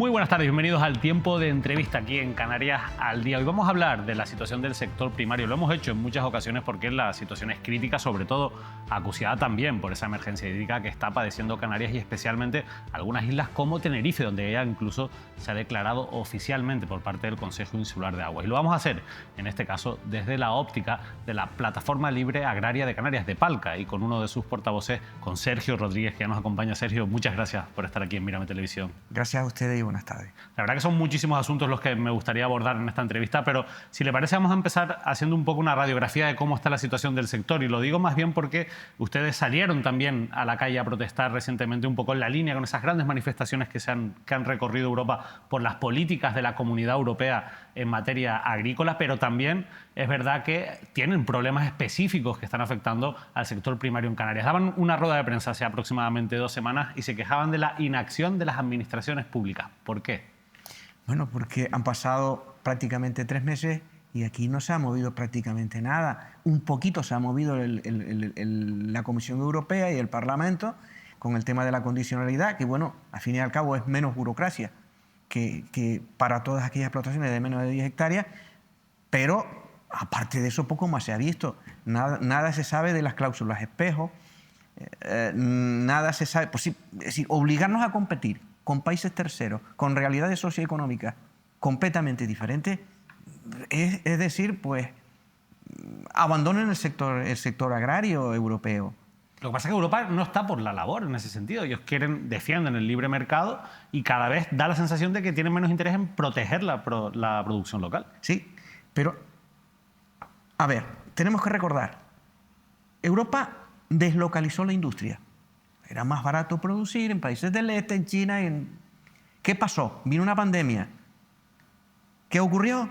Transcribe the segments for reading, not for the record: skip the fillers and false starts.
Muy buenas tardes, bienvenidos al tiempo de entrevista aquí en Canarias al Día. Hoy vamos a hablar de la situación del sector primario. Lo hemos hecho en muchas ocasiones porque la situación es crítica, sobre todo acuciada también por esa emergencia hídrica que está padeciendo Canarias y especialmente algunas islas como Tenerife, donde ya incluso se ha declarado oficialmente por parte del Consejo Insular de Aguas. Y lo vamos a hacer, en este caso, desde la óptica de la Plataforma Libre Agraria de Canarias, de Palca, y con uno de sus portavoces, con Sergio Rodríguez, que ya nos acompaña. Sergio, muchas gracias por estar aquí en Mírame Televisión. Gracias a ustedes y buenas tardes. La verdad que son muchísimos asuntos los que me gustaría abordar en esta entrevista, pero si le parece vamos a empezar haciendo un poco una radiografía de cómo está la situación del sector. Y lo digo más bien porque ustedes salieron también a la calle a protestar recientemente un poco en la línea con esas grandes manifestaciones que han recorrido Europa por las políticas de la Comunidad Europea en materia agrícola, pero también es verdad que tienen problemas específicos que están afectando al sector primario en Canarias. Daban una rueda de prensa hace aproximadamente 2 semanas y se quejaban de la inacción de las administraciones públicas. ¿Por qué? Bueno, porque han pasado prácticamente 3 meses y aquí no se ha movido prácticamente nada. Un poquito se ha movido la Comisión Europea y el Parlamento con el tema de la condicionalidad, que bueno, al fin y al cabo es menos burocracia que para todas aquellas explotaciones de menos de 10 hectáreas, pero aparte de eso poco más se ha visto. Nada se sabe de las cláusulas espejo, nada se sabe, pues sí, es decir, obligarnos a competir con países terceros, con realidades socioeconómicas completamente diferentes, es decir, pues abandonen el sector agrario europeo. Lo que pasa es que Europa no está por la labor en ese sentido. Ellos defienden el libre mercado y cada vez da la sensación de que tienen menos interés en proteger la producción local. Sí, pero, a ver, tenemos que recordar, Europa deslocalizó la industria. Era más barato producir en países del este, en China. ¿Qué pasó? Vino una pandemia. ¿Qué ocurrió?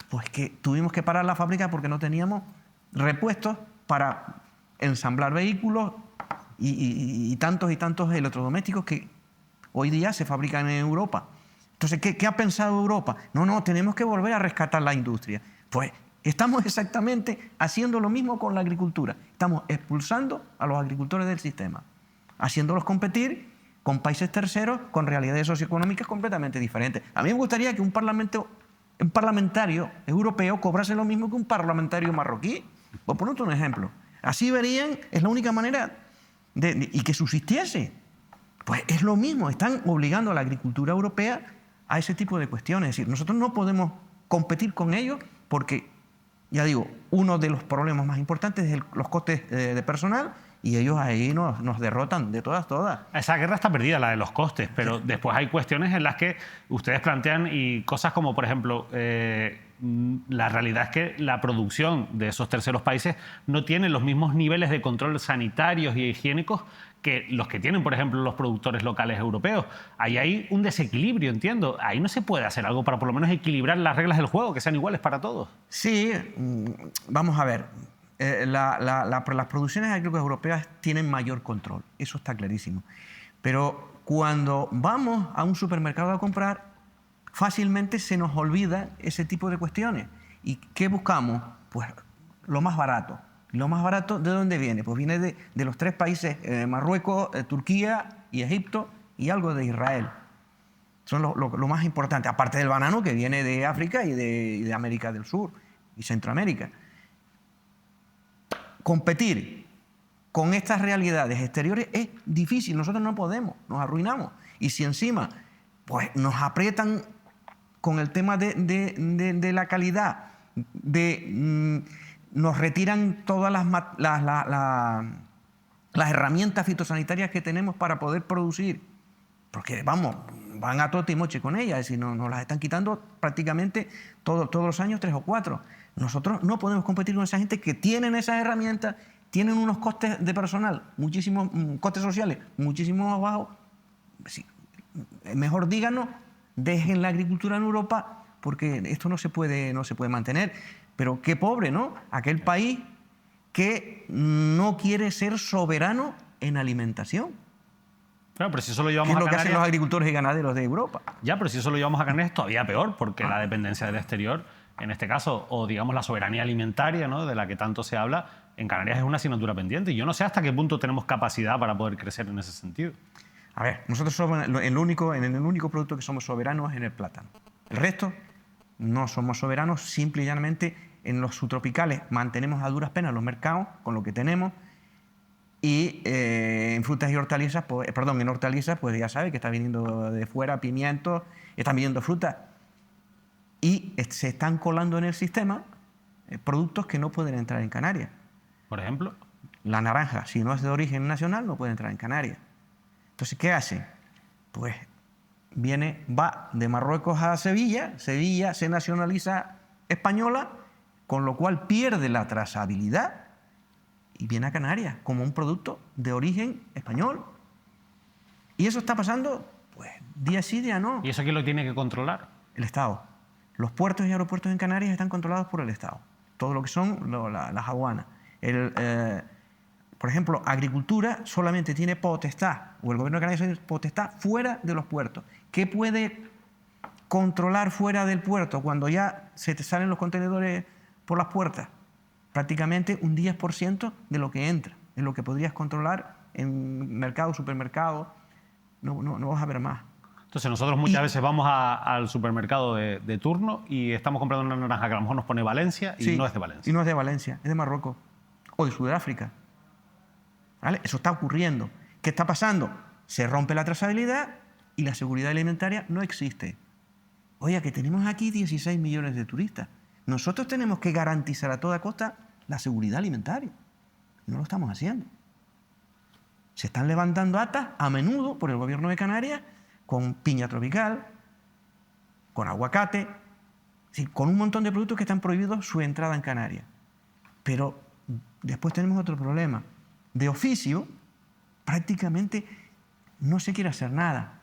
Pues que tuvimos que parar la fábrica porque no teníamos repuestos para ensamblar vehículos y tantos electrodomésticos que hoy día se fabrican en Europa. Entonces, ¿qué ha pensado Europa? No, tenemos que volver a rescatar la industria. Pues estamos exactamente haciendo lo mismo con la agricultura. Estamos expulsando a los agricultores del sistema, haciéndolos competir con países terceros con realidades socioeconómicas completamente diferentes. A mí me gustaría que un parlamentario europeo cobrase lo mismo que un parlamentario marroquí. Por ponerte un ejemplo. Así verían, es la única manera y que subsistiese. Pues es lo mismo, están obligando a la agricultura europea a ese tipo de cuestiones. Es decir, nosotros no podemos competir con ellos porque, ya digo, uno de los problemas más importantes es los costes de personal. Y ellos ahí nos derrotan de todas. Esa guerra está perdida, la de los costes, pero después hay cuestiones en las que ustedes plantean y cosas como, por ejemplo, la realidad es que la producción de esos terceros países no tiene los mismos niveles de control sanitarios y higiénicos que los que tienen, por ejemplo, los productores locales europeos. Ahí hay un desequilibrio, entiendo. Ahí no se puede hacer algo para por lo menos equilibrar las reglas del juego, que sean iguales para todos. Sí, vamos a ver. Las producciones agrícolas europeas tienen mayor control, eso está clarísimo. Pero cuando vamos a un supermercado a comprar, fácilmente se nos olvida ese tipo de cuestiones. ¿Y qué buscamos? Pues lo más barato. ¿Lo más barato de dónde viene? Pues viene de los 3 países, Marruecos, Turquía y Egipto, y algo de Israel. Son lo más importante, aparte del banano que viene de África y de América del Sur y Centroamérica. Competir con estas realidades exteriores es difícil, nosotros no podemos, nos arruinamos. Y si encima pues, nos aprietan con el tema de la calidad, nos retiran todas las herramientas fitosanitarias que tenemos para poder producir, porque vamos, van a tote y moche con ellas, es decir, nos las están quitando prácticamente todos los años 3 o 4. Nosotros no podemos competir con esa gente que tienen esas herramientas, tienen unos costes de personal, muchísimos costes sociales, muchísimo más bajos. Sí, mejor díganos, dejen la agricultura en Europa porque esto no se puede mantener. Pero qué pobre, ¿no? Aquel país que no quiere ser soberano en alimentación. Claro, pero si eso lo llevamos ¿Qué es a lo que Canarias, hacen los agricultores y ganaderos de Europa? Ya, pero si eso lo llevamos a Canarias es todavía peor, porque la dependencia del exterior, en este caso, o digamos la soberanía alimentaria, ¿no?, de la que tanto se habla, en Canarias es una asignatura pendiente. Y yo no sé hasta qué punto tenemos capacidad para poder crecer en ese sentido. A ver, nosotros somos en el único producto que somos soberanos es en el plátano. El resto no somos soberanos, simple y llanamente en los subtropicales mantenemos a duras penas los mercados con lo que tenemos y en frutas y hortalizas, en hortalizas, pues ya sabe que está viniendo de fuera pimientos, están viniendo frutas y se están colando en el sistema productos que no pueden entrar en Canarias. Por ejemplo, la naranja, si no es de origen nacional, no puede entrar en Canarias. Entonces, ¿qué hace? Pues va de Marruecos a Sevilla, Sevilla se nacionaliza española, con lo cual pierde la trazabilidad y viene a Canarias como un producto de origen español. Y eso está pasando, pues, día sí, día no. ¿y eso quién lo tiene que controlar? El Estado. Los puertos y aeropuertos en Canarias están controlados por el Estado. Todo lo que son las aduanas. Por ejemplo, agricultura solamente tiene potestad, o el gobierno de Canarias tiene potestad fuera de los puertos. ¿Qué puede controlar fuera del puerto cuando ya se te salen los contenedores por las puertas? Prácticamente un 10% de lo que entra, es lo que podrías controlar en mercado, supermercado. No vas a ver más. Entonces nosotros muchas veces vamos al supermercado de turno y estamos comprando una naranja que a lo mejor nos pone Valencia y no es de Valencia. Y no es de Valencia, es de Marruecos o de Sudáfrica. ¿Vale? Eso está ocurriendo. ¿Qué está pasando? Se rompe la trazabilidad y la seguridad alimentaria no existe. Oye, que tenemos aquí 16 millones de turistas. Nosotros tenemos que garantizar a toda costa la seguridad alimentaria. No lo estamos haciendo. Se están levantando actas a menudo por el gobierno de Canarias con piña tropical, con aguacate, con un montón de productos que están prohibidos su entrada en Canarias. Pero después tenemos otro problema. De oficio, prácticamente no se quiere hacer nada.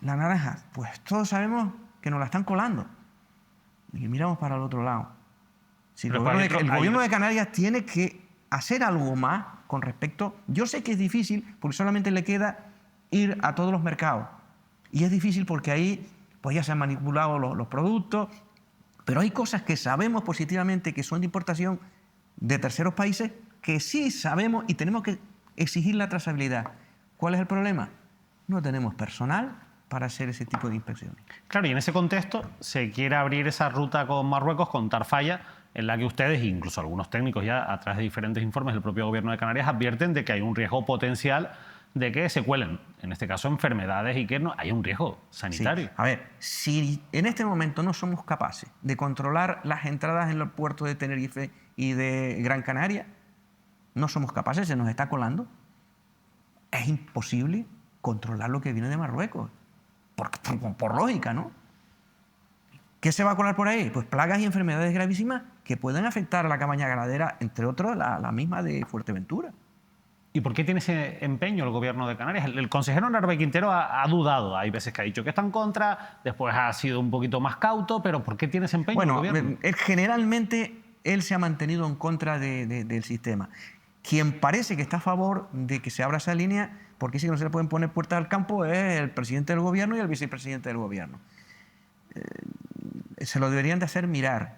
La naranja, pues todos sabemos que nos la están colando. Y miramos para el otro lado. El gobierno de Canarias tiene que hacer algo más con respecto... Yo sé que es difícil porque solamente le queda ir a todos los mercados. Y es difícil porque ahí pues ya se han manipulado los productos, pero hay cosas que sabemos positivamente que son de importación de terceros países que sí sabemos y tenemos que exigir la trazabilidad. ¿Cuál es el problema? No tenemos personal para hacer ese tipo de inspecciones. Claro, y en ese contexto se quiere abrir esa ruta con Marruecos, con Tarfaya, en la que ustedes, incluso algunos técnicos ya a través de diferentes informes del propio gobierno de Canarias, advierten de que hay un riesgo potencial de que se cuelen, en este caso, enfermedades y que no hay un riesgo sanitario. Sí. A ver, si en este momento no somos capaces de controlar las entradas en los puertos de Tenerife y de Gran Canaria, no somos capaces, se nos está colando, es imposible controlar lo que viene de Marruecos. Por lógica, ¿no? ¿Qué se va a colar por ahí? Pues plagas y enfermedades gravísimas que pueden afectar a la cabaña ganadera, entre otros la misma de Fuerteventura. ¿Y por qué tiene ese empeño el gobierno de Canarias? El consejero Narváez Quintero ha dudado. Hay veces que ha dicho que está en contra, después ha sido un poquito más cauto, pero ¿por qué tiene ese empeño el gobierno? Generalmente él se ha mantenido en contra del sistema. Quien parece que está a favor de que se abra esa línea, porque sí que no se le pueden poner puertas al campo, es el presidente del gobierno y el vicepresidente del gobierno. Se lo deberían de hacer mirar,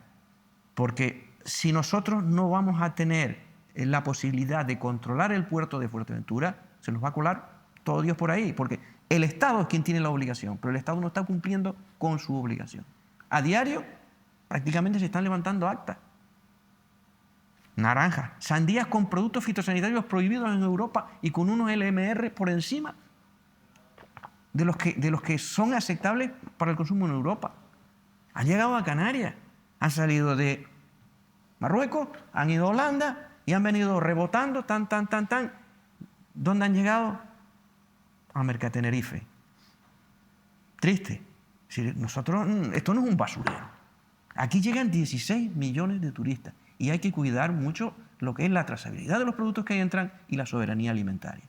porque si nosotros no vamos a tener la posibilidad de controlar el puerto de Fuerteventura, se nos va a colar todo Dios por ahí, porque el Estado es quien tiene la obligación, pero el Estado no está cumpliendo con su obligación. A diario prácticamente se están levantando actas. Naranjas, sandías con productos fitosanitarios prohibidos en Europa y con unos LMR por encima de los que son aceptables para el consumo en Europa. Han llegado a Canarias, han salido de Marruecos, han ido a Holanda y han venido rebotando, tan. ¿Dónde han llegado? A Mercatenerife. Triste. Es decir, esto no es un basurero. Aquí llegan 16 millones de turistas y hay que cuidar mucho lo que es la trazabilidad de los productos que entran y la soberanía alimentaria.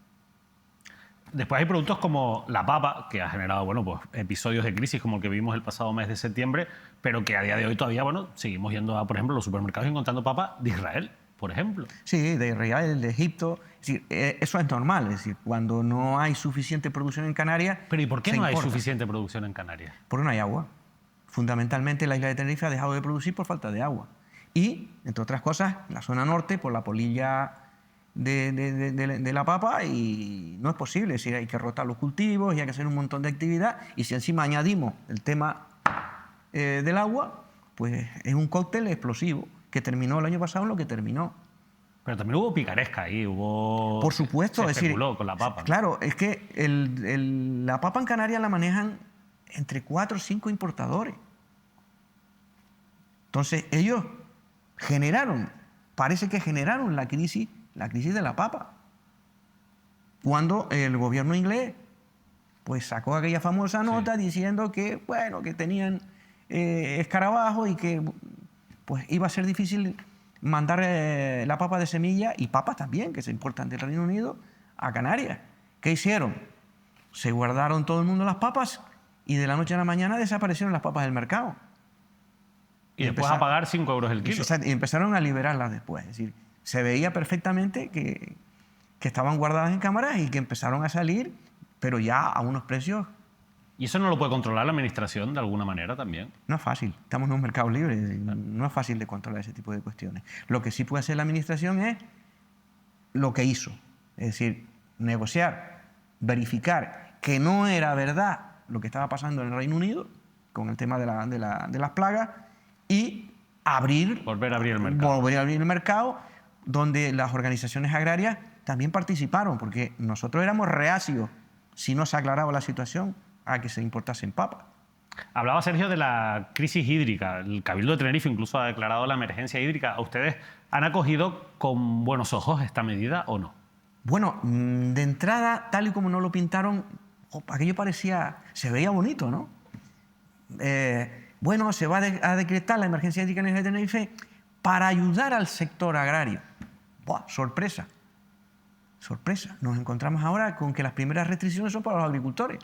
Después hay productos como la papa, que ha generado pues, episodios de crisis como el que vimos el pasado mes de septiembre, pero que a día de hoy todavía seguimos yendo a, por ejemplo, los supermercados y encontrando papa de Israel, por ejemplo. Sí, de Israel, de Egipto. Es decir, eso es normal. Es decir, cuando no hay suficiente producción en Canarias. Pero ¿y por qué no hay suficiente producción en Canarias? Porque no hay agua. Fundamentalmente la isla de Tenerife ha dejado de producir por falta de agua. Y, entre otras cosas, en la zona norte, por la polilla de la papa y no es posible. Es decir, hay que rotar los cultivos y hay que hacer un montón de actividad. Y si encima añadimos el tema del agua, pues es un cóctel explosivo que terminó el año pasado en lo que terminó. Pero también hubo picaresca ahí, hubo... Por supuesto, se es decir, especuló con la papa. Claro, es que la papa en Canarias la manejan entre 4 o 5 importadores. Entonces ellos parece que generaron la crisis de la papa. Cuando el gobierno inglés pues sacó aquella famosa nota diciendo que, bueno, que tenían escarabajos y que pues iba a ser difícil mandar la papa de semilla y papas también, que se importan del Reino Unido, a Canarias. ¿Qué hicieron? Se guardaron todo el mundo las papas y de la noche a la mañana desaparecieron las papas del mercado. Y después a pagar 5 euros el kilo. Y empezaron a liberarlas después. Es decir, se veía perfectamente que estaban guardadas en cámaras y que empezaron a salir, pero ya a unos precios... ¿Y eso no lo puede controlar la administración de alguna manera también? No es fácil. Estamos en un mercado libre. No es fácil de controlar ese tipo de cuestiones. Lo que sí puede hacer la administración es lo que hizo. Es decir, negociar, verificar que no era verdad lo que estaba pasando en el Reino Unido con el tema de las plagas y volver a abrir el mercado. Volver a abrir el mercado, donde las organizaciones agrarias también participaron, porque nosotros éramos reacios, si no se aclaraba la situación, a que se importasen papas. Hablaba Sergio de la crisis hídrica. El Cabildo de Tenerife incluso ha declarado la emergencia hídrica. ¿Ustedes han acogido con buenos ojos esta medida o no? Bueno, de entrada, tal y como nos lo pintaron, aquello se veía bonito, ¿no? Bueno, se va a decretar la emergencia hídrica en el Isla de Tenerife para ayudar al sector agrario. ¡Buah! Sorpresa. Sorpresa. Nos encontramos ahora con que las primeras restricciones son para los agricultores.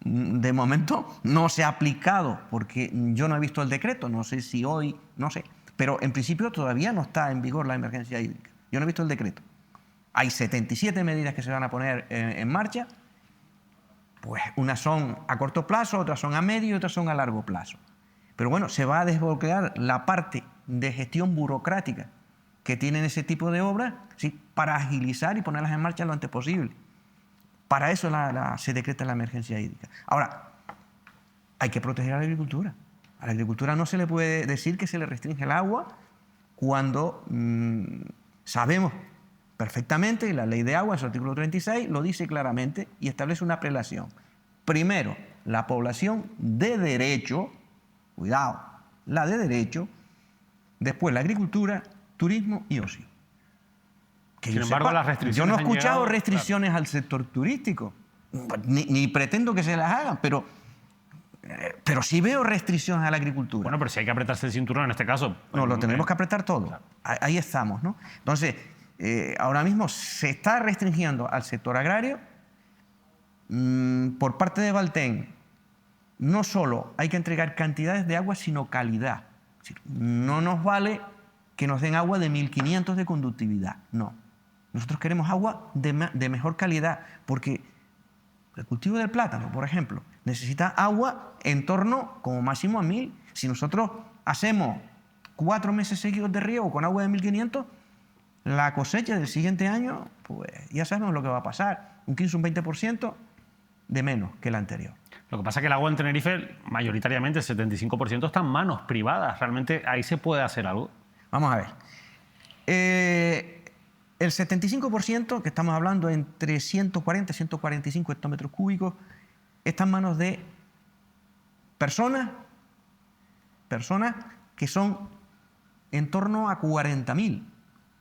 De momento no se ha aplicado, porque yo no he visto el decreto, no sé si hoy, no sé. Pero en principio todavía no está en vigor la emergencia hídrica. Yo no he visto el decreto. Hay 77 medidas que se van a poner en marcha. Pues unas son a corto plazo, otras son a medio y otras son a largo plazo. Pero bueno, se va a desbloquear la parte de gestión burocrática que tienen ese tipo de obras, ¿sí?, para agilizar y ponerlas en marcha lo antes posible. Para eso se decreta la emergencia hídrica. Ahora, hay que proteger a la agricultura. A la agricultura no se le puede decir que se le restringe el agua cuando sabemos perfectamente, y la ley de agua, en su artículo 36, lo dice claramente y establece una prelación. Primero, la población de derecho, cuidado, la de derecho, después la agricultura, turismo y ocio. Sin embargo, las restricciones yo no he escuchado llegado, restricciones al sector turístico, ni pretendo que se las hagan, pero sí veo restricciones a la agricultura. Bueno, pero si hay que apretarse el cinturón en este caso... No, lo tenemos que apretar todo. Claro. Ahí estamos, ¿no? Entonces, ahora mismo se está restringiendo al sector agrario. Por parte de Valten, no solo hay que entregar cantidades de agua, sino calidad. Es decir, no nos vale que nos den agua de 1500 de conductividad, no. Nosotros queremos agua de mejor calidad, porque el cultivo del plátano, por ejemplo, necesita agua en torno como máximo a 1000. Si nosotros hacemos 4 meses seguidos de riego con agua de 1500, la cosecha del siguiente año, pues ya sabemos lo que va a pasar, un 15 o un 20% de menos que el anterior. Lo que pasa es que el agua en Tenerife, mayoritariamente el 75% está en manos privadas. ¿Realmente ahí se puede hacer algo? Vamos a ver. El 75%, que estamos hablando entre 140 y 145 hectómetros cúbicos, está en manos de personas que son en torno a 40.000.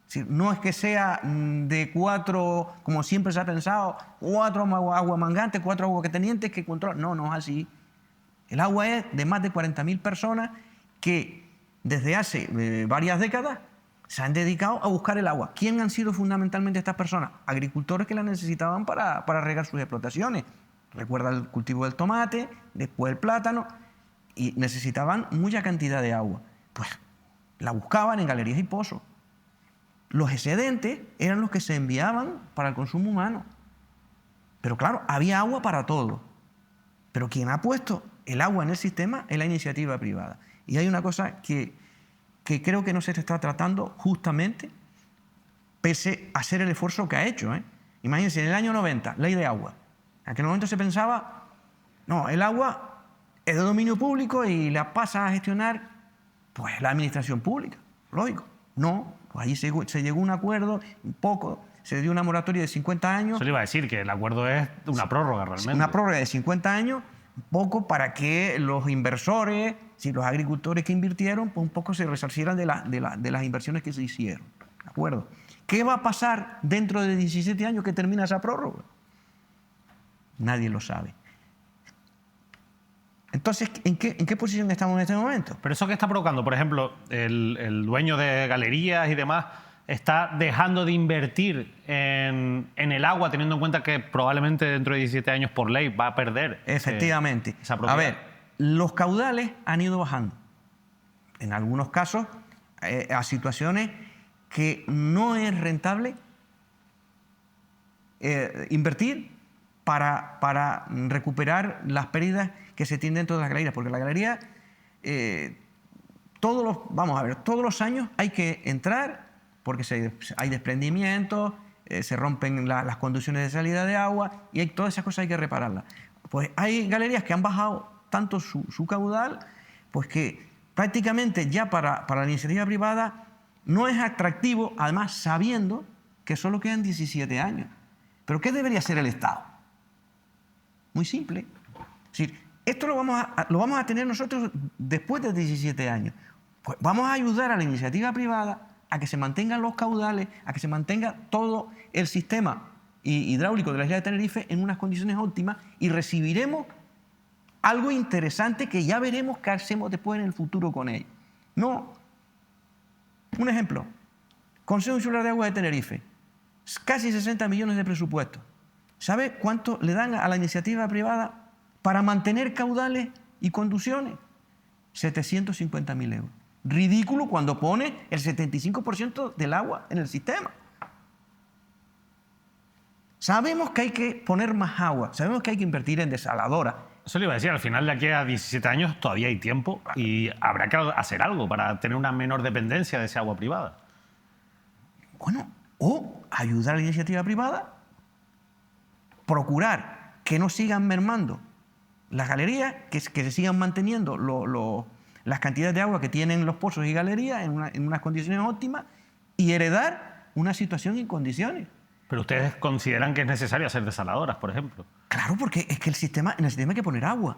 Es decir, no es que sea de 4, como siempre se ha pensado, 4 aguamangantes, 4 aguaquetenientes que controlan. No, no es así. El agua es de más de 40.000 personas que desde hace varias décadas se han dedicado a buscar el agua. ¿Quién han sido fundamentalmente estas personas? Agricultores que la necesitaban para regar sus explotaciones. Recuerda el cultivo del tomate, después el plátano, y necesitaban mucha cantidad de agua. Pues la buscaban en galerías y pozos. Los excedentes eran los que se enviaban para el consumo humano. Pero claro, había agua para todo. Pero quien ha puesto el agua en el sistema es la iniciativa privada. Y hay una cosa que creo que no se está tratando justamente, pese a hacer el esfuerzo que ha hecho, ¿eh? Imagínense, en el año 90, ley de agua. En aquel momento se pensaba, no, el agua es de dominio público y la pasa a gestionar pues la administración pública. Lógico. No, pues allí se llegó a un acuerdo, un poco, se dio una moratoria de 50 años. Eso le iba a decir, que el acuerdo es una prórroga realmente. Una prórroga de 50 años, un poco para que los inversores, si los agricultores que invirtieron, pues un poco se resarcieran de las inversiones que se hicieron. ¿De acuerdo? ¿Qué va a pasar dentro de 17 años que termina esa prórroga? Nadie lo sabe. Entonces, ¿en qué posición estamos en este momento? Pero eso que está provocando, por ejemplo, el dueño de galerías y demás está dejando de invertir en el agua, teniendo en cuenta que probablemente dentro de 17 años por ley va a perder Efectivamente. esa propiedad. A ver, los caudales han ido bajando. En algunos casos, a situaciones que no es rentable invertir para recuperar las pérdidas que se tienen dentro de las galerías, porque la galería, todos los años hay que entrar, porque hay desprendimientos, se rompen las conducciones de salida de agua y todas esas cosas hay que repararlas. Pues hay galerías que han bajado tanto su caudal, pues que prácticamente ya para la iniciativa privada no es atractivo, además sabiendo que solo quedan 17 años. ¿Pero qué debería hacer el Estado? Muy simple. Es decir, esto lo vamos a tener nosotros después de 17 años. Pues vamos a ayudar a la iniciativa privada a que se mantengan los caudales, a que se mantenga todo el sistema hidráulico de la isla de Tenerife en unas condiciones óptimas y recibiremos algo interesante que ya veremos qué hacemos después en el futuro con ello. No. Un ejemplo. Consejo Insular de Agua de Tenerife. Casi 60 millones de presupuesto. ¿Sabe cuánto le dan a la iniciativa privada para mantener caudales y conducciones? 750.000 euros. Ridículo cuando pone el 75% del agua en el sistema. Sabemos que hay que poner más agua, sabemos que hay que invertir en desaladoras. Eso le iba a decir, al final de aquí a 17 años todavía hay tiempo y habrá que hacer algo para tener una menor dependencia de ese agua privada. Bueno, o ayudar a la iniciativa privada, procurar que no sigan mermando las galerías, que se sigan manteniendo las cantidades de agua que tienen los pozos y galerías en unas condiciones óptimas y heredar una situación en condiciones. Pero ustedes consideran que es necesario hacer desaladoras, por ejemplo. Claro, porque es que en el sistema hay que poner agua.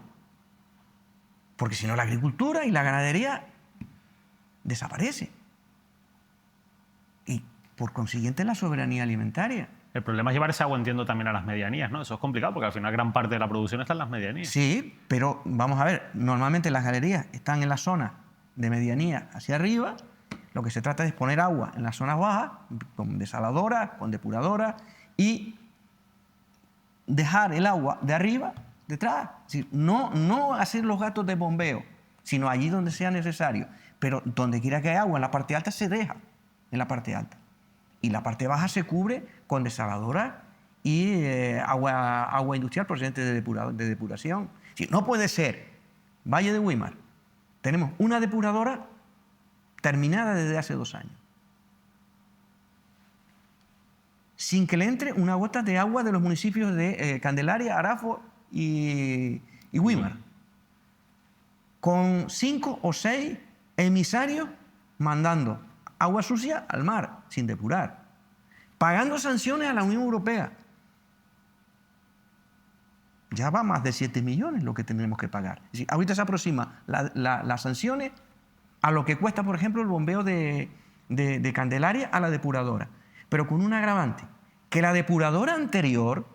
Porque si no, la agricultura y la ganadería desaparece. Y por consiguiente la soberanía alimentaria. El problema es llevar ese agua, entiendo, también a las medianías, ¿no? Eso es complicado porque al final gran parte de la producción está en las medianías. Sí, pero vamos a ver, normalmente las galerías están en la zona de medianía hacia arriba. Lo que se trata es poner agua en las zonas bajas, con desaladoras, con depuradoras, y dejar el agua de arriba detrás. Es decir, no hacer los gastos de bombeo, sino allí donde sea necesario. Pero donde quiera que haya agua, en la parte alta se deja en la parte alta. Y la parte baja se cubre con desaladoras y agua industrial procedente de depuración. Es decir, no puede ser. Valle de Güímar, tenemos una depuradora terminada desde hace 2 años, sin que le entre una gota de agua de los municipios de Candelaria, Arafo y Güímar, con 5 o 6 emisarios mandando agua sucia al mar, sin depurar, pagando sanciones a la Unión Europea. Ya va más de 7 millones lo que tenemos que pagar. Es decir, ahorita se aproxima las sanciones a lo que cuesta, por ejemplo, el bombeo de Candelaria a la depuradora. Pero con un agravante, que la depuradora anterior,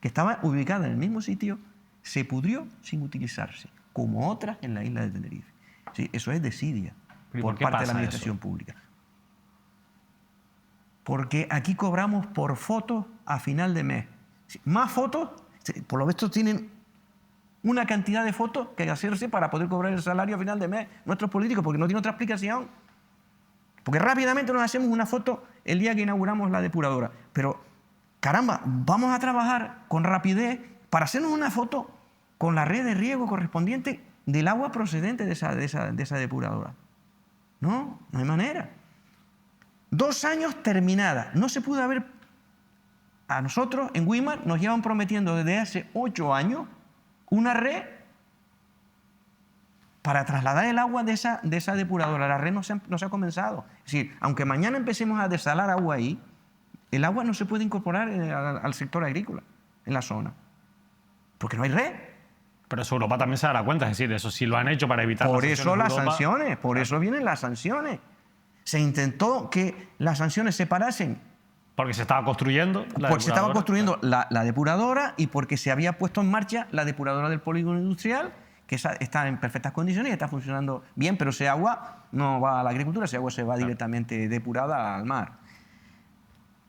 que estaba ubicada en el mismo sitio, se pudrió sin utilizarse, como otras en la isla de Tenerife. Sí, eso es desidia por parte de la administración pública. Porque aquí cobramos por fotos a final de mes. Más fotos, por lo visto tienen una cantidad de fotos que hacerse para poder cobrar el salario a final de mes nuestros políticos, porque no tiene otra explicación. Porque rápidamente nos hacemos una foto el día que inauguramos la depuradora. Pero, caramba, vamos a trabajar con rapidez para hacernos una foto con la red de riego correspondiente del agua procedente de esa depuradora. No hay manera. 2 años terminada. No se pudo haber... A nosotros en Güímar nos llevan prometiendo desde hace 8 años una red para trasladar el agua de esa depuradora. La red no se ha comenzado. Es decir, aunque mañana empecemos a desalar agua ahí, el agua no se puede incorporar al sector agrícola en la zona, porque no hay red. Pero eso Europa también se dará cuenta, es decir, eso sí lo han hecho para evitar por eso las Europa. sanciones, por eso vienen las sanciones. Se intentó que las sanciones se parasen. Porque se estaba construyendo la depuradora y porque se había puesto en marcha la depuradora del polígono industrial, que está en perfectas condiciones y está funcionando bien, pero ese agua no va a la agricultura, ese agua se va directamente depurada al mar.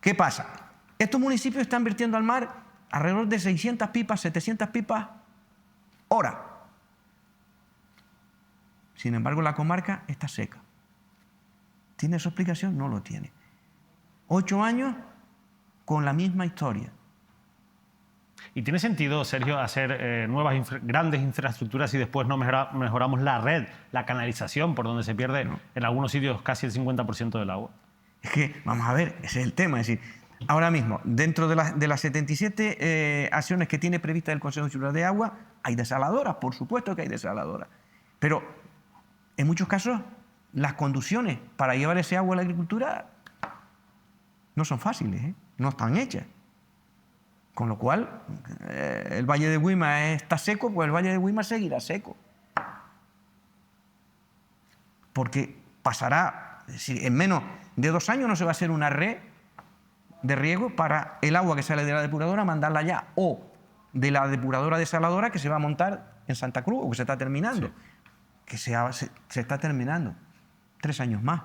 ¿Qué pasa? Estos municipios están vertiendo al mar alrededor de 600 pipas, 700 pipas hora. Sin embargo, la comarca está seca. ¿Tiene su explicación? No lo tiene. 8 años con la misma historia. ¿Y tiene sentido, Sergio, hacer nuevas grandes infraestructuras y después no mejoramos la red, la canalización, por donde se pierde en algunos sitios casi el 50% del agua? Es que, vamos a ver, ese es el tema. Es decir, ahora mismo, dentro de las 77 acciones que tiene prevista el Consejo Superior de Agua, hay desaladoras, por supuesto que hay desaladoras. Pero, en muchos casos, las conducciones para llevar ese agua a la agricultura no son fáciles, no están hechas. Con lo cual, el Valle de Güímar está seco, pues el Valle de Güímar seguirá seco. Porque pasará, es decir, en menos de 2 años no se va a hacer una red de riego para el agua que sale de la depuradora mandarla allá, o de la depuradora desaladora que se va a montar en Santa Cruz, o que se está terminando. Sí. Que se está terminando. 3 años más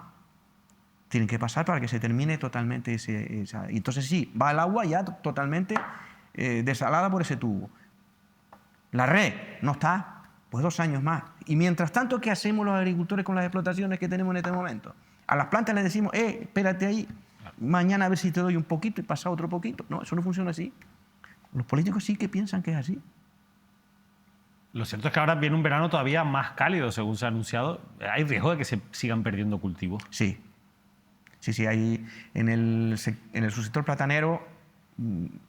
tienen que pasar para que se termine totalmente esa. Y entonces sí, va el agua ya totalmente desalada por ese tubo. La red no está, pues 2 años más. Y mientras tanto, ¿qué hacemos los agricultores con las explotaciones que tenemos en este momento? A las plantas les decimos, espérate ahí, mañana a ver si te doy un poquito y pasa otro poquito. No, eso no funciona así. Los políticos sí que piensan que es así. Lo cierto es que ahora viene un verano todavía más cálido, según se ha anunciado. ¿Hay riesgo de que se sigan perdiendo cultivos? Sí. Sí, hay en el subsector platanero, en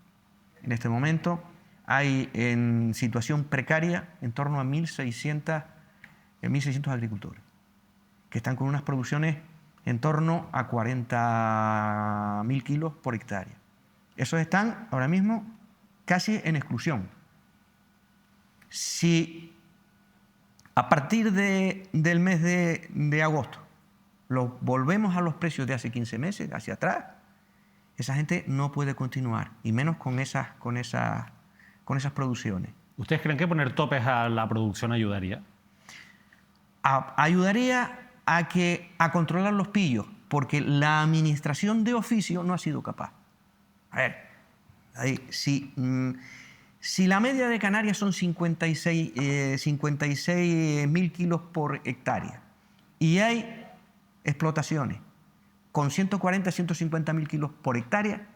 este momento, hay en situación precaria en torno a 1.600 agricultores, que están con unas producciones en torno a 40.000 kilos por hectárea. Esos están ahora mismo casi en exclusión. Si a partir del mes de agosto volvemos a los precios de hace 15 meses, hacia atrás, esa gente no puede continuar, y menos con esas producciones. ¿Ustedes creen que poner topes a la producción ayudaría? Ayudaría a controlar los pillos, porque la administración de oficio no ha sido capaz. A ver, si la media de Canarias son 56.000 kilos por hectárea y hay explotaciones con 140, 150.000 kilos por hectárea.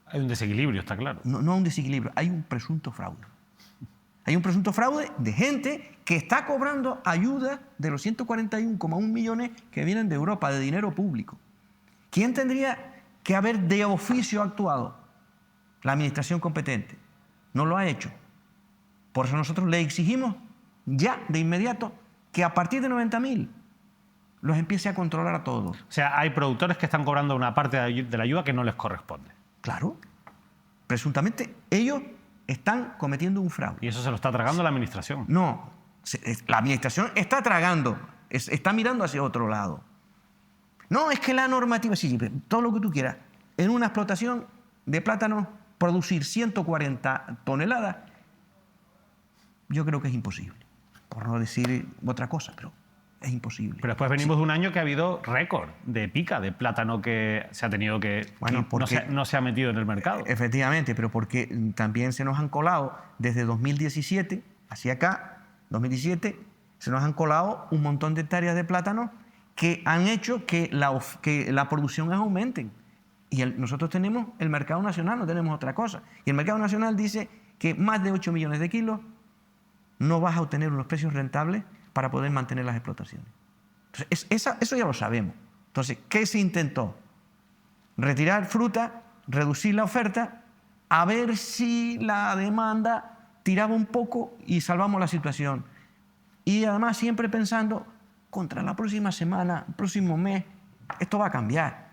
Hay un desequilibrio, está claro. No hay un desequilibrio, hay un presunto fraude. Hay un presunto fraude de gente que está cobrando ayuda de los 141,1 millones que vienen de Europa, de dinero público. ¿Quién tendría que haber de oficio actuado? La administración competente. No lo ha hecho. Por eso nosotros le exigimos ya, de inmediato, que a partir de 90.000 los empiece a controlar a todos. O sea, hay productores que están cobrando una parte de la ayuda que no les corresponde. Claro. Presuntamente ellos están cometiendo un fraude. ¿Y eso se lo está tragando la administración? No, la administración está tragando, está mirando hacia otro lado. No, es que la normativa, sí, todo lo que tú quieras. En una explotación de plátano, producir 140 toneladas, yo creo que es imposible. Por no decir otra cosa, pero es imposible. Pero después venimos de un año que ha habido récord de pica de plátano que se ha tenido que... Bueno, porque, no se ha metido en el mercado. Efectivamente, pero porque también se nos han colado desde 2017 hacia acá, 2017, se nos han colado un montón de hectáreas de plátano que han hecho que la producción aumente. Y nosotros tenemos el mercado nacional, no tenemos otra cosa. Y el mercado nacional dice que más de 8 millones de kilos no vas a obtener unos precios rentables para poder mantener las explotaciones. Entonces, eso ya lo sabemos. Entonces, ¿qué se intentó? Retirar fruta, reducir la oferta, a ver si la demanda tiraba un poco y salvamos la situación. Y además siempre pensando, contra la próxima semana, el próximo mes, esto va a cambiar.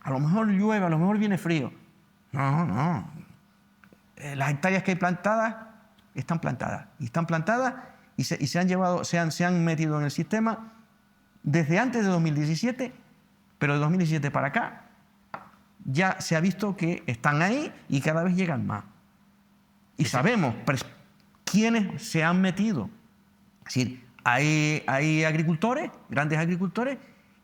A lo mejor llueve, a lo mejor viene frío. No. Las hectáreas que hay plantadas, están plantadas. Y están plantadas y se han metido en el sistema desde antes de 2017, pero de 2017 para acá ya se ha visto que están ahí y cada vez llegan más. Y sabemos quiénes se han metido. Es decir, hay agricultores, grandes agricultores,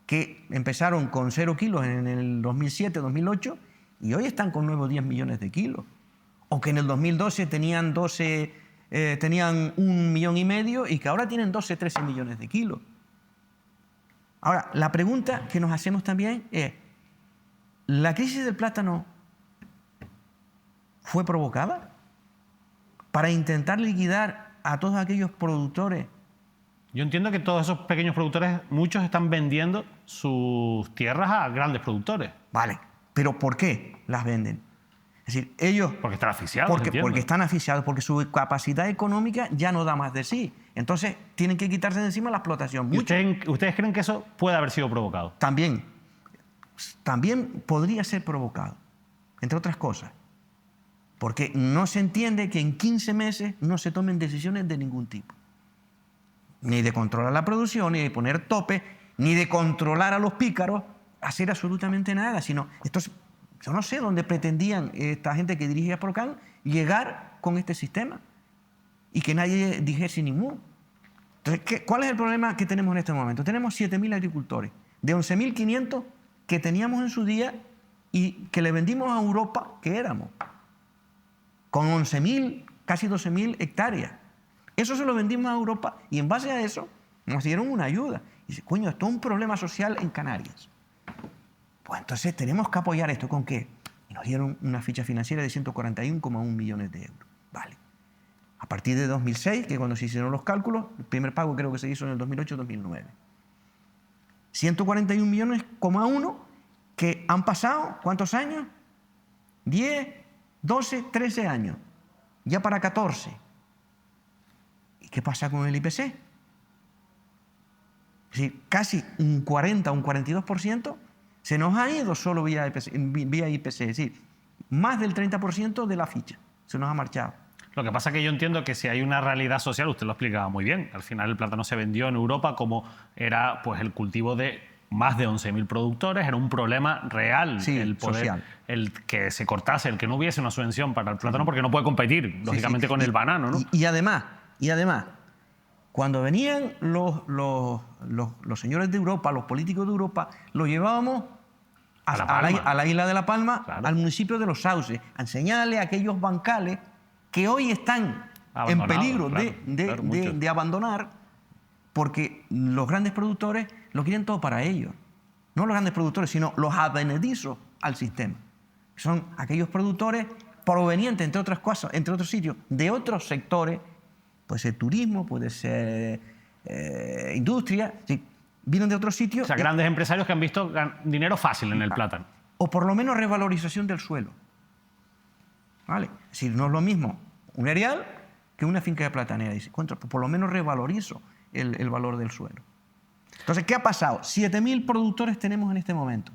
que empezaron con 0 kilos en el 2007, 2008 y hoy están con nuevos 10 millones de kilos. O que en el 2012 tenían 1,5 millones y que ahora tienen 12, 13 millones de kilos. Ahora, la pregunta que nos hacemos también es, ¿la crisis del plátano fue provocada para intentar liquidar a todos aquellos productores? Yo entiendo que todos esos pequeños productores, muchos están vendiendo sus tierras a grandes productores. Vale, pero ¿por qué las venden? Es decir, ellos... Porque están asfixiados, porque están asfixiados, porque su capacidad económica ya no da más de sí. Entonces, tienen que quitarse de encima la explotación. ¿Y ustedes creen que eso puede haber sido provocado? También podría ser provocado, entre otras cosas. Porque no se entiende que en 15 meses no se tomen decisiones de ningún tipo. Ni de controlar la producción, ni de poner tope, ni de controlar a los pícaros, hacer absolutamente nada, sino... Yo no sé dónde pretendían esta gente que dirige a Procan llegar con este sistema y que nadie dijese ni mu. Entonces, ¿cuál es el problema que tenemos en este momento? Tenemos 7.000 agricultores, de 11.500 que teníamos en su día y que le vendimos a Europa, que éramos, con 11.000, casi 12.000 hectáreas. Eso se lo vendimos a Europa y en base a eso nos dieron una ayuda. Y dice, coño, esto es un problema social en Canarias. Pues entonces tenemos que apoyar esto. ¿Con qué? Y nos dieron una ficha financiera de 141,1 millones de euros. Vale. A partir de 2006, que cuando se hicieron los cálculos, el primer pago creo que se hizo en el 2008-2009. 141,1 millones que han pasado, ¿cuántos años? 10, 12, 13 años. Ya para 14. ¿Y qué pasa con el IPC? Es decir, casi un 40, un 42% se nos ha ido solo vía IPC, es decir, más del 30% de la ficha se nos ha marchado. Lo que pasa es que yo entiendo que si hay una realidad social, usted lo explicaba muy bien, al final el plátano se vendió en Europa como era pues, el cultivo de más de 11.000 productores, era un problema real, sí, el poder, social. El que se cortase, el que no hubiese una subvención para el plátano porque no puede competir, lógicamente, con el banano, ¿no? Y además, cuando venían los señores de Europa, los políticos de Europa, los llevábamos a la isla de La Palma, claro, al municipio de Los Sauces, a enseñarle a aquellos bancales que hoy están en peligro de abandonar porque los grandes productores lo quieren todo para ellos. No los grandes productores, sino los advenedizos al sistema. Son aquellos productores provenientes, entre otras cosas, entre otros sitios, de otros sectores. Puede ser turismo, puede ser industria, sí, vienen de otros sitios. O sea, grandes empresarios que han visto dinero fácil en el plátano. O por lo menos revalorización del suelo. ¿Vale? Es decir, no es lo mismo un cereal que una finca de platanera. Dice, por lo menos revalorizo el valor del suelo. Entonces, ¿qué ha pasado? 7.000 productores tenemos en este momento.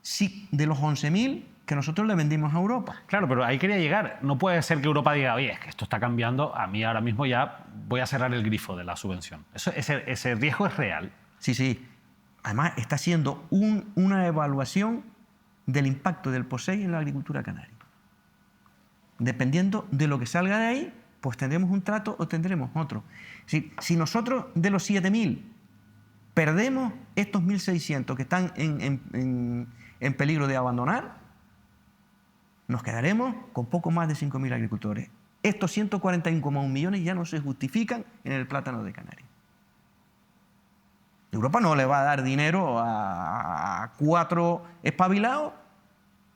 Sí, de los 11.000 que nosotros le vendimos a Europa. Claro, pero ahí quería llegar. No puede ser que Europa diga, oye, es que esto está cambiando, a mí ahora mismo ya voy a cerrar el grifo de la subvención. Ese riesgo es real. Sí. Además, está haciendo una evaluación del impacto del POSEI en la agricultura canaria. Dependiendo de lo que salga de ahí, pues tendremos un trato o tendremos otro. Si nosotros de los 7.000 perdemos estos 1.600 que están en peligro de abandonar, nos quedaremos con poco más de 5.000 agricultores. Estos 141,1 millones ya no se justifican en el plátano de Canarias. Europa no le va a dar dinero a 4 espabilados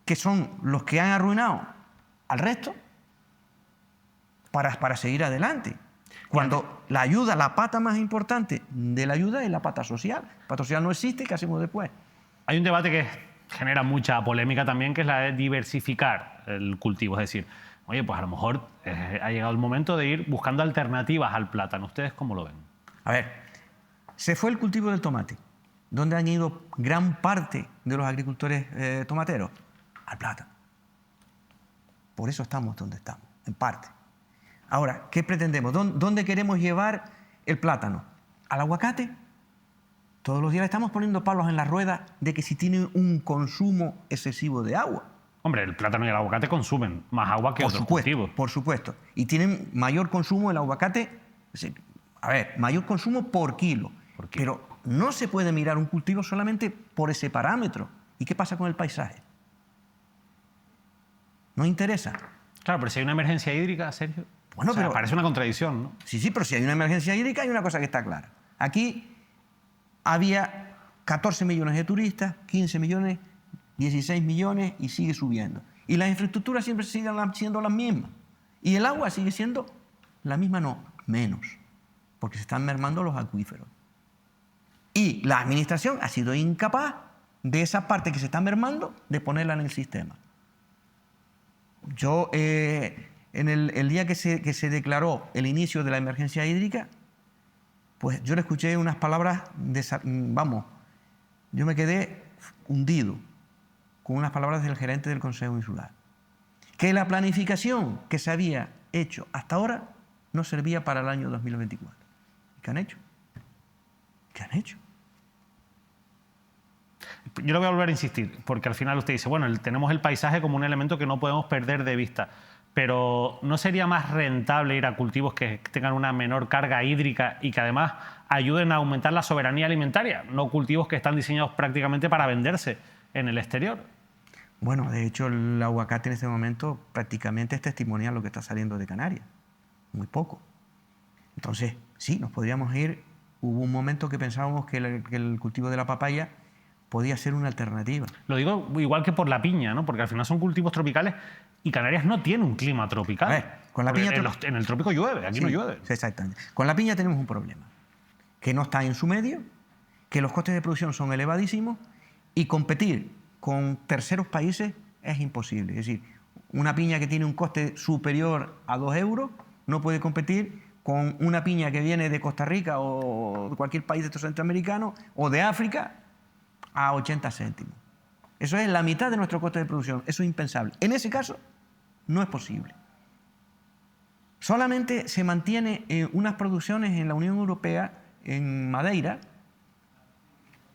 que son los que han arruinado al resto para seguir adelante. Cuando la ayuda, la pata más importante de la ayuda es la pata social. La pata social no existe, ¿qué hacemos después? Hay un debate que genera mucha polémica también, que es la de diversificar el cultivo. Es decir, oye, pues a lo mejor ha llegado el momento de ir buscando alternativas al plátano. ¿Ustedes cómo lo ven? A ver, se fue el cultivo del tomate. ¿Dónde han ido gran parte de los agricultores tomateros? Al plátano. Por eso estamos donde estamos, en parte. Ahora, ¿qué pretendemos? ¿Dónde queremos llevar el plátano? ¿Al aguacate? Todos los días le estamos poniendo palos en la rueda de que si tiene un consumo excesivo de agua. Hombre, el plátano y el aguacate consumen más agua que otros cultivos. Por supuesto. Y tienen mayor consumo el aguacate, a ver, mayor consumo por kilo. Pero no se puede mirar un cultivo solamente por ese parámetro. ¿Y qué pasa con el paisaje? ¿No interesa? Claro, pero si hay una emergencia hídrica, Sergio, bueno, pero parece una contradicción, ¿no? Sí, pero si hay una emergencia hídrica hay una cosa que está clara. Aquí había 14 millones de turistas, 15 millones, 16 millones y sigue subiendo. Y las infraestructuras siempre siguen siendo las mismas. Y el agua sigue siendo la misma, no, menos, porque se están mermando los acuíferos. Y la administración ha sido incapaz de esa parte que se está mermando de ponerla en el sistema. Yo, en el día que se declaró el inicio de la emergencia hídrica, pues yo le escuché unas palabras, yo me quedé hundido con unas palabras del gerente del Consejo Insular. Que la planificación que se había hecho hasta ahora no servía para el año 2024. ¿Y qué han hecho? ¿Qué han hecho? Yo lo voy a volver a insistir, porque al final usted dice, bueno, tenemos el paisaje como un elemento que no podemos perder de vista, pero ¿no sería más rentable ir a cultivos que tengan una menor carga hídrica y que además ayuden a aumentar la soberanía alimentaria, no cultivos que están diseñados prácticamente para venderse en el exterior? Bueno, de hecho el aguacate en este momento prácticamente es testimonial lo que está saliendo de Canarias, muy poco. Entonces, sí, nos podríamos ir. Hubo un momento que pensábamos que el cultivo de la papaya podía ser una alternativa. Lo digo igual que por la piña, ¿no? Porque al final son cultivos tropicales y Canarias no tiene un clima tropical. A ver, con la piña en el trópico llueve, aquí no llueve. Exactamente. Con la piña tenemos un problema, que no está en su medio, que los costes de producción son elevadísimos y competir con terceros países es imposible. Es decir, una piña que tiene un coste superior a 2 euros no puede competir con una piña que viene de Costa Rica o de cualquier país de estos centroamericanos o de África a 80 céntimos. Eso es la mitad de nuestro coste de producción. Eso es impensable. En ese caso, no es posible. Solamente se mantiene unas producciones en la Unión Europea, en Madeira,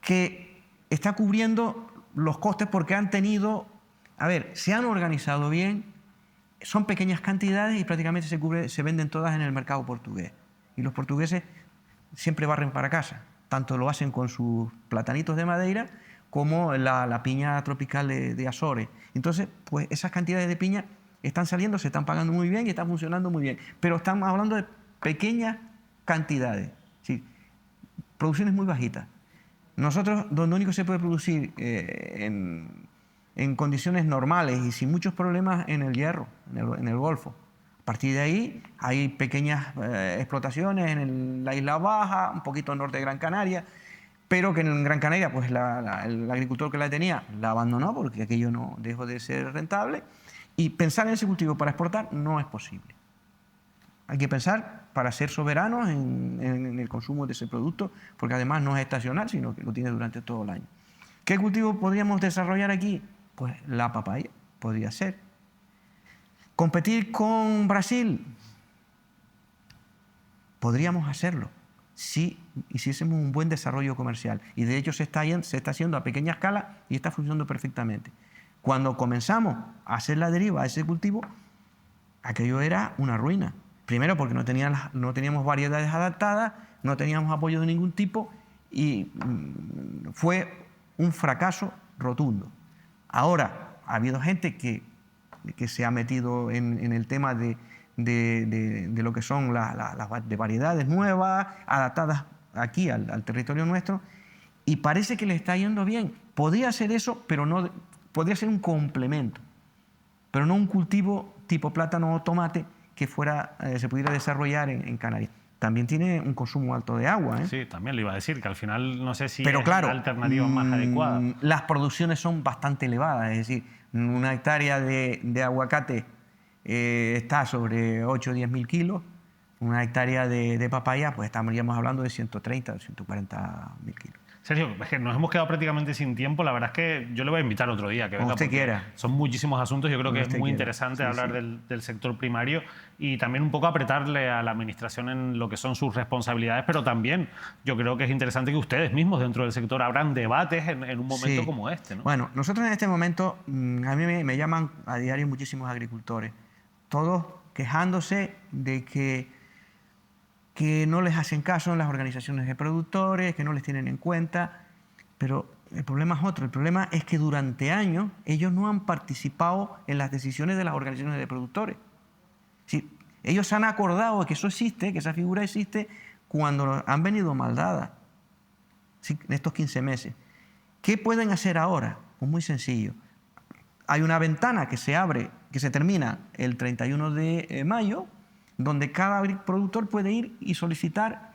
que está cubriendo los costes porque han tenido, se han organizado bien, son pequeñas cantidades y prácticamente se venden todas en el mercado portugués. Y los portugueses siempre barren para casa. Tanto lo hacen con sus platanitos de Madeira como la piña tropical de Azores. Entonces, pues esas cantidades de piña están saliendo, se están pagando muy bien y están funcionando muy bien. Pero estamos hablando de pequeñas cantidades, ¿sí? Producciones muy bajitas. Nosotros, donde único se puede producir en condiciones normales y sin muchos problemas, en el Hierro, en el Golfo. A partir de ahí hay pequeñas explotaciones en la Isla Baja, un poquito al norte de Gran Canaria, pero que en Gran Canaria pues el agricultor que la tenía la abandonó porque aquello no dejó de ser rentable, y pensar en ese cultivo para exportar no es posible. Hay que pensar para ser soberanos en el consumo de ese producto, porque además no es estacional, sino que lo tiene durante todo el año. ¿Qué cultivo podríamos desarrollar aquí? Pues la papaya podría ser. ¿Competir con Brasil? Podríamos hacerlo si hiciésemos un buen desarrollo comercial. Y de hecho se está haciendo a pequeña escala y está funcionando perfectamente. Cuando comenzamos a hacer la deriva a ese cultivo, aquello era una ruina. Primero porque no teníamos variedades adaptadas, no teníamos apoyo de ningún tipo y fue un fracaso rotundo. Ahora ha habido gente que se ha metido en el tema de lo que son de variedades nuevas, adaptadas aquí al territorio nuestro, y parece que le está yendo bien. Podría ser eso, pero no, podría ser un complemento, pero no un cultivo tipo plátano o tomate que se pudiera desarrollar en Canarias. también tiene un consumo alto de agua, ¿eh? Sí, también le iba a decir que al final no sé si Pero es claro, la alternativa más adecuada. las producciones son bastante elevadas, es decir, una hectárea de aguacate está sobre 8 o 10 mil kilos, una hectárea de papaya, pues estaríamos hablando de 130 o 140 mil kilos. Sergio, es que nos hemos quedado prácticamente sin tiempo. La verdad es que yo le voy a invitar otro día que venga. Como usted porque quiera. Son muchísimos asuntos. Yo creo Como que es usted muy quiera. interesante Sí, hablar sí. del sector primario y también un poco apretarle a la administración en lo que son sus responsabilidades, pero también yo creo que es interesante que ustedes mismos dentro del sector abran debates en un momento Sí. como este, ¿no? Bueno, nosotros en este momento, a mí me llaman a diario muchísimos agricultores, todos quejándose de que no les hacen caso en las organizaciones de productores, que no les tienen en cuenta, pero el problema es otro. El problema es que durante años ellos no han participado en las decisiones de las organizaciones de productores. Sí, ellos se han acordado de que eso existe, que esa figura existe, cuando han venido mal dadas, sí, en estos 15 meses. ¿Qué pueden hacer ahora? Pues muy sencillo. Hay una ventana que se abre, que se termina el 31 de mayo, donde cada productor puede ir y solicitar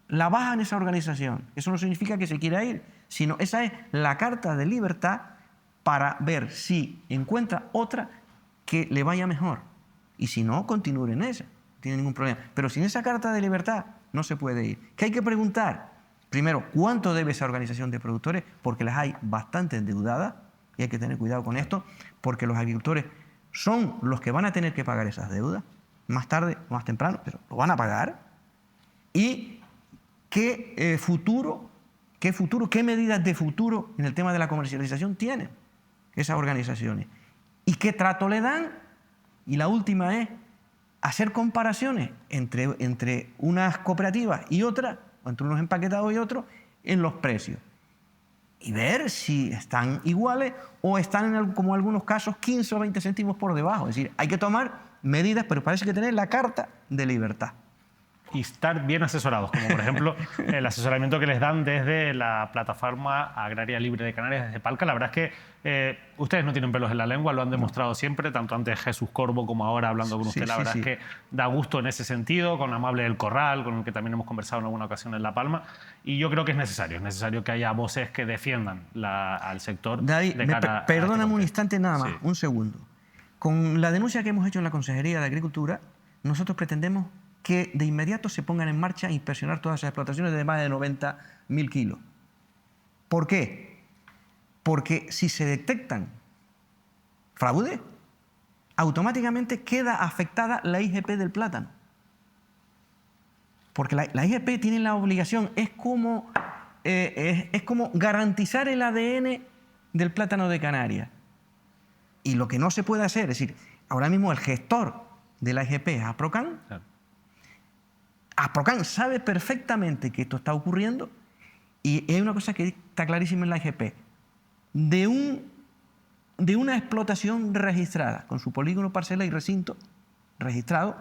la baja en esa organización. Eso no significa que se quiera ir, sino esa es la carta de libertad para ver si encuentra otra que le vaya mejor. Y si no, continúe en esa. No tiene ningún problema. Pero sin esa carta de libertad no se puede ir. ¿Qué hay que preguntar? Primero, ¿cuánto debe esa organización de productores? Porque las hay bastante endeudadas y hay que tener cuidado con esto, porque los agricultores son los que van a tener que pagar esas deudas, más tarde o más temprano, pero lo van a pagar. Y qué futuro, qué medidas de futuro en el tema de la comercialización tienen esas organizaciones y qué trato le dan. Y la última es hacer comparaciones entre unas cooperativas y otras, o entre unos empaquetados y otros, en los precios. Y ver si están iguales o están, como en algunos casos, 15 o 20 céntimos por debajo. Es decir, hay que tomar medidas, pero parece que tener la carta de libertad. Y estar bien asesorados, como por ejemplo el asesoramiento que les dan desde la Plataforma Agraria Libre de Canarias, desde Palca. La verdad es que ustedes no tienen pelos en la lengua, lo han demostrado siempre, tanto antes Jesús Corvo como ahora hablando con usted. La verdad es que da gusto en ese sentido, con Amable del Corral, con el que también hemos conversado en alguna ocasión en La Palma. Y yo creo que es necesario que haya voces que defiendan al sector. David, perdóname un instante nada más, un segundo. Con la denuncia que hemos hecho en la Consejería de Agricultura, nosotros pretendemos que de inmediato se pongan en marcha a inspeccionar todas esas explotaciones de más de 90.000 kilos. ¿Por qué? Porque si se detectan fraude, automáticamente queda afectada la IGP del plátano. Porque la IGP tiene la obligación, es como garantizar el ADN del plátano de Canarias. Y lo que no se puede hacer, es decir, ahora mismo el gestor de la IGP es Asprocan. Claro. Asprocan sabe perfectamente que esto está ocurriendo y hay una cosa que está clarísima en la IGP. De una explotación registrada, con su polígono, parcela y recinto registrado,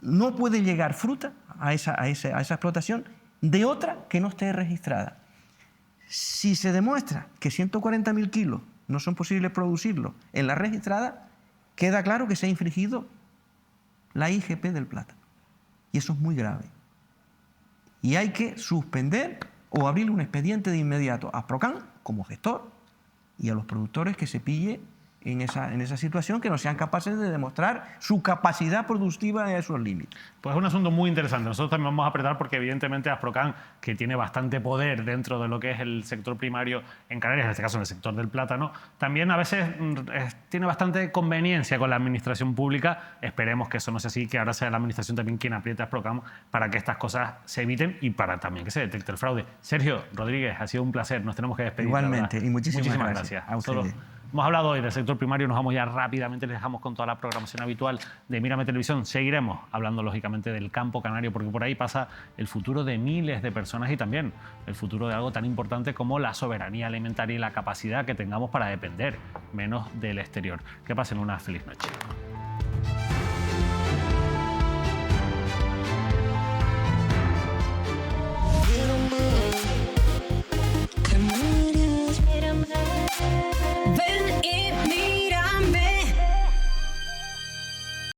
no puede llegar fruta a esa explotación de otra que no esté registrada. Si se demuestra que 140.000 kilos no son posibles producirlos en la registrada, queda claro que se ha infringido la IGP del plátano. Y eso es muy grave. Y hay que suspender o abrir un expediente de inmediato a Asprocan como gestor y a los productores que se pille en esa situación, que no sean capaces de demostrar su capacidad productiva en esos límites. Pues es un asunto muy interesante. Nosotros también vamos a apretar porque evidentemente Asprocan, que tiene bastante poder dentro de lo que es el sector primario en Canarias, en este caso en el sector del plátano, también a veces tiene bastante conveniencia con la administración pública. Esperemos que eso no sea así, que ahora sea la administración también quien apriete a Asprocan para que estas cosas se eviten y para también que se detecte el fraude. Sergio Rodríguez, ha sido un placer. Nos tenemos que despedir. Igualmente, y muchísimas gracias. A ustedes. Hemos hablado hoy del sector primario, nos vamos ya rápidamente, les dejamos con toda la programación habitual de Mírame Televisión. Seguiremos hablando, lógicamente, del campo canario, porque por ahí pasa el futuro de miles de personas y también el futuro de algo tan importante como la soberanía alimentaria y la capacidad que tengamos para depender menos del exterior. Que pasen una feliz noche.